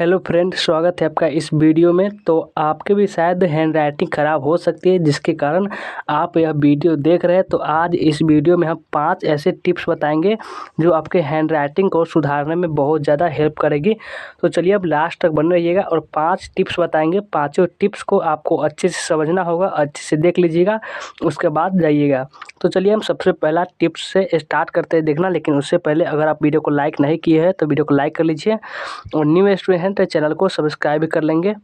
Hello friend, स्वागत है आपका इस वीडियो में। तो आपके भी शायद हैंड राइटिंग ख़राब हो सकती है जिसके कारण आप यह वीडियो देख रहे हैं। तो आज इस वीडियो में हम 5 ऐसे टिप्स बताएंगे जो आपके हैंड राइटिंग को सुधारने में बहुत ज़्यादा हेल्प करेगी। तो चलिए अब लास्ट तक बने रहिएगा और 5 टिप्स बताएंगे। पाँचों टिप्स को आपको अच्छे से समझना होगा, अच्छे से देख लीजिएगा, उसके बाद जाइएगा। तो चलिए हम सबसे पहला टिप्स से स्टार्ट करते हैं देखना। लेकिन उससे पहले अगर आप वीडियो को लाइक नहीं किए हैं तो वीडियो को लाइक कर लीजिए और न्यू स्टूडेंट हैं तो चैनल को सब्सक्राइब भी कर लेंगे।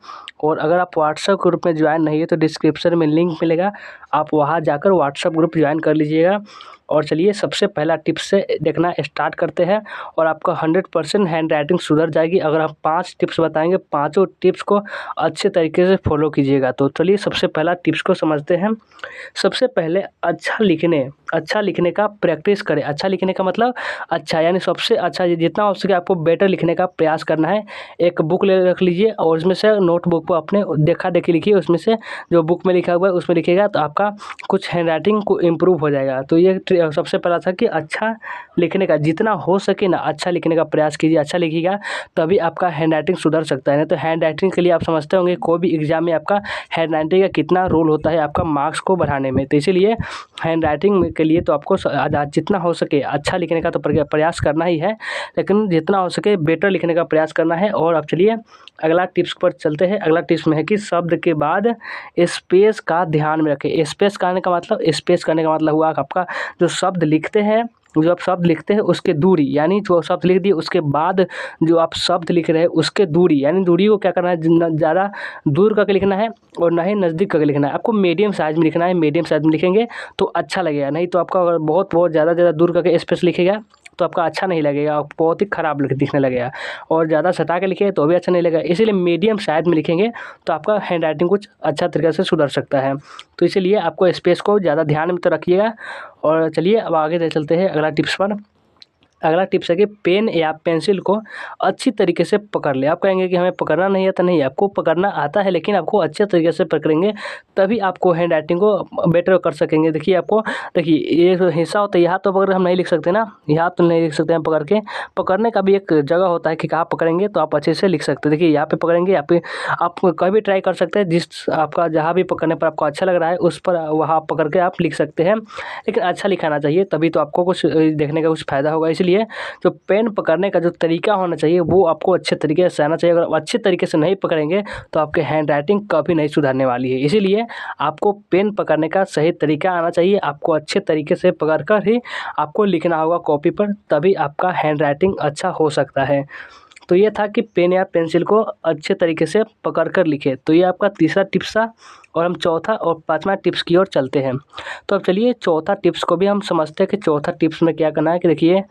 और अगर आप व्हाट्सएप ग्रुप में ज्वाइन नहीं है तो डिस्क्रिप्शन में लिंक मिलेगा, आप वहां जाकर व्हाट्सएप ग्रुप ज्वाइन कर लीजिएगा। और चलिए सबसे पहला टिप्स से देखना स्टार्ट करते हैं और आपका 100% हैंड राइटिंग सुधर जाएगी अगर हम 5 टिप्स बताएंगे। पाँचों टिप्स को अच्छे तरीके से फॉलो कीजिएगा। तो चलिए सबसे पहला टिप्स को समझते हैं। सबसे पहले अच्छा लिखने का प्रैक्टिस करें। अच्छा लिखने का मतलब अच्छा यानी सबसे अच्छा, जितना हो सके आपको बेटर लिखने का प्रयास करना है। एक बुक ले रख लीजिए और उसमें से नोटबुक पर अपने देखा देखी लिखिए, उसमें से जो बुक में लिखा हुआ है उसमें लिखिएगा तो आपका कुछ हैंड राइटिंग को इम्प्रूव हो जाएगा। तो ये सबसे पहला था कि अच्छा लिखने का, जितना हो सके ना अच्छा लिखने का प्रयास कीजिए। अच्छा लिखिएगा तभी आपका हैंड राइटिंग सुधर सकता है। नहीं तो हैंड राइटिंग के लिए आप समझते होंगे कोई भी एग्जाम में आपका हैंड राइटिंग का कितना रोल होता है आपका मार्क्स को बढ़ाने में। तो इसीलिए हैंड राइटिंग के लिए तो आपको जितना हो सके अच्छा लिखने का तो प्रयास करना ही है, लेकिन जितना हो सके बेटर लिखने का प्रयास करना है। और अब चलिए अगला टिप्स पर चलते हैं। अगला टिप्स में है कि शब्द के बाद स्पेस का ध्यान में रखें। स्पेस करने का मतलब हुआ आपका जो शब्द लिखते हैं, जो आप शब्द लिखते हैं उसके दूरी, यानी जो शब्द लिख दिए उसके बाद जो आप शब्द लिख रहे हैं उसके दूरी, यानी दूरी को क्या करना है, ज़्यादा दूर करके लिखना है और ना ही नज़दीक करके लिखना है। आपको मीडियम साइज़ में लिखना है। मीडियम साइज़ में लिखेंगे तो अच्छा लगेगा, नहीं तो आपका अगर बहुत ज़्यादा दूर करके स्पेस लिखेगा तो आपका अच्छा नहीं लगेगा, बहुत ही ख़राब दिखने लगेगा। और ज़्यादा सटा के लिखे तो भी अच्छा नहीं लगेगा। इसीलिए मीडियम साइज़ में लिखेंगे तो आपका हैंड राइटिंग कुछ अच्छा तरीके से सुधर सकता है। तो इसीलिए आपको स्पेस को ज़्यादा ध्यान में तो रखिएगा। और चलिए अब आगे चलते हैं अगला टिप्स पर। अगला टिप्स है कि पेन या पेंसिल को अच्छी तरीके से पकड़ ले। आप कहेंगे कि हमें पकड़ना नहीं आता, नहीं, आपको पकड़ना आता है, लेकिन आपको अच्छे तरीके से पकड़ेंगे तभी आपको हैंड राइटिंग को बेटर कर सकेंगे। देखिए ये जो हिस्सा होता है यहाँ तो पकड़ हम नहीं लिख सकते ना, यहाँ तो नहीं लिख सकते हैं पकड़ के। पकड़ने का भी एक जगह होता है कि कहाँ पकड़ेंगे तो आप अच्छे से लिख सकते हैं। देखिए यहाँ पे पकड़ेंगे, यहाँ पे आप कभी भी ट्राई कर सकते हैं, जिस आपका जहाँ भी पकड़ने पर आपको अच्छा लग रहा है उस पर वहाँ पकड़ के आप लिख सकते हैं। लेकिन अच्छा लिखाना चाहिए तभी तो आपको कुछ देखने का कुछ फ़ायदा होगा। इसलिए जो पेन पकड़ने का जो तरीका होना चाहिए वो आपको अच्छे तरीके से आना चाहिए। अगर आप अच्छे तरीके से नहीं पकड़ेंगे तो आपके हैंड राइटिंग कभी नहीं सुधरने वाली है। इसीलिए आपको पेन पकड़ने का सही तरीका आना चाहिए। आपको अच्छे तरीके से पकड़ कर ही आपको लिखना होगा कॉपी पर, तभी आपका हैंड राइटिंग अच्छा हो सकता है। तो ये था कि पेन या पेंसिल को अच्छे तरीके से पकड़ कर लिखे। तो ये आपका तीसरा टिप्स था और हम चौथा और पाँचवा टिप्स की ओर चलते हैं। तो अब चलिए चौथा टिप्स को भी हम समझते हैं कि चौथा टिप्स में क्या करना है। कि देखिए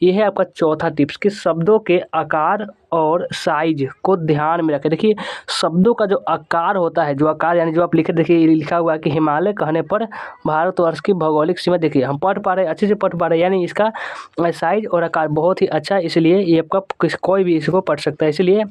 ये है आपका चौथा टिप्स कि शब्दों के आकार और साइज को ध्यान में रखें। देखिए शब्दों का जो आकार होता है, जो आकार यानी जो आप लिखे, देखिए लिखा हुआ है कि हिमालय कहने पर भारतवर्ष की भौगोलिक सीमा। देखिए हम पढ़ पा रहे हैं, अच्छे से पढ़ पा रहे हैं, यानी इसका साइज और आकार बहुत ही अच्छा है, इसलिए ये आपका कोई भी इसको पढ़ सकता है। इसलिए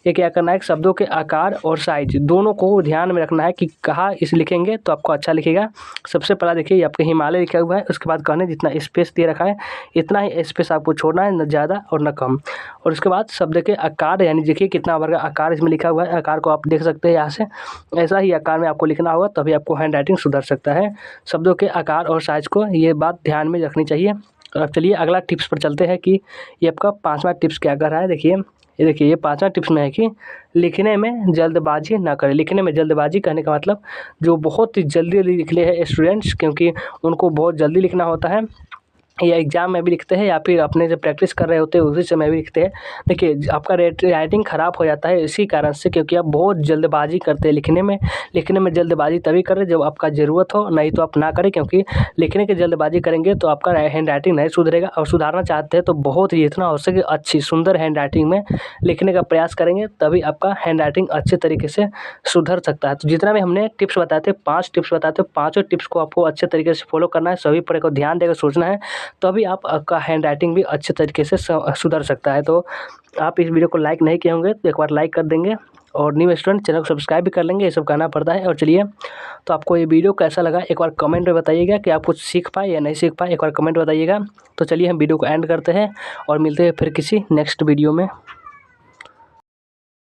ये क्या करना है, शब्दों के आकार और साइज दोनों को ध्यान में रखना है कि कहाँ इस लिखेंगे तो आपको अच्छा लिखेगा। सबसे पहला देखिए आपके हिमालय लिखा हुआ है, उसके बाद कहने जितना स्पेस दे रखा है इतना ही स्पेस आपको छोड़ना है, न ज़्यादा और न कम। और उसके बाद शब्द के आकार, यानी देखिए कितना वर्ग आकार इसमें लिखा हुआ है, आकार को आप देख सकते हैं यहाँ से। ऐसा ही आकार में आपको लिखना होगा तभी आपको हैंड राइटिंग सुधर सकता है। शब्दों के आकार और साइज को ये बात ध्यान में रखनी चाहिए। और अब चलिए अगला टिप्स पर चलते हैं कि ये आपका पाँचवा टिप्स क्या कर रहा है। देखिए ये पाँचवा टिप्स में है कि लिखने में जल्दबाजी ना करें। लिखने में जल्दबाजी कहने का मतलब जो बहुत ही जल्दी लिख ले है स्टूडेंट्स, क्योंकि उनको बहुत जल्दी लिखना होता है, या एग्ज़ाम में भी लिखते हैं या फिर अपने जब प्रैक्टिस कर रहे होते हैं उसी समय भी लिखते हैं। देखिए आपका राइटिंग ख़राब हो जाता है इसी कारण से, क्योंकि आप बहुत जल्दबाजी करते हैं लिखने में जल्दबाजी तभी करें जब आपका ज़रूरत हो, नहीं तो आप ना करें, क्योंकि लिखने की जल्दबाजी करेंगे तो आपका हैंड राइटिंग नहीं सुधरेगा। और सुधारना चाहते हैं तो बहुत ही जितना हो सके अच्छी सुंदर हैंड राइटिंग में लिखने का प्रयास करेंगे तभी आपका हैंड राइटिंग अच्छे तरीके से सुधर सकता है। तो जितना भी हमने टिप्स बताए थे, 5 टिप्स बताए थे, पाँचों टिप्स को आपको अच्छे तरीके से फॉलो करना है, सभी पर को ध्यान देकर सोचना है, तभी आपका हैंड राइटिंग भी अच्छे तरीके से सुधर सकता है। तो आप इस वीडियो को लाइक नहीं किए होंगे तो एक बार लाइक कर देंगे और न्यू स्टूडेंट चैनल को सब्सक्राइब भी कर लेंगे, ये सब करना पड़ता है। और चलिए तो आपको ये वीडियो कैसा लगा एक बार कमेंट में बताइएगा कि आप कुछ सीख पाए या नहीं सीख पाए, एक बार कमेंट बताइएगा। तो चलिए हम वीडियो को एंड करते हैं और मिलते हैं फिर किसी नेक्स्ट वीडियो में।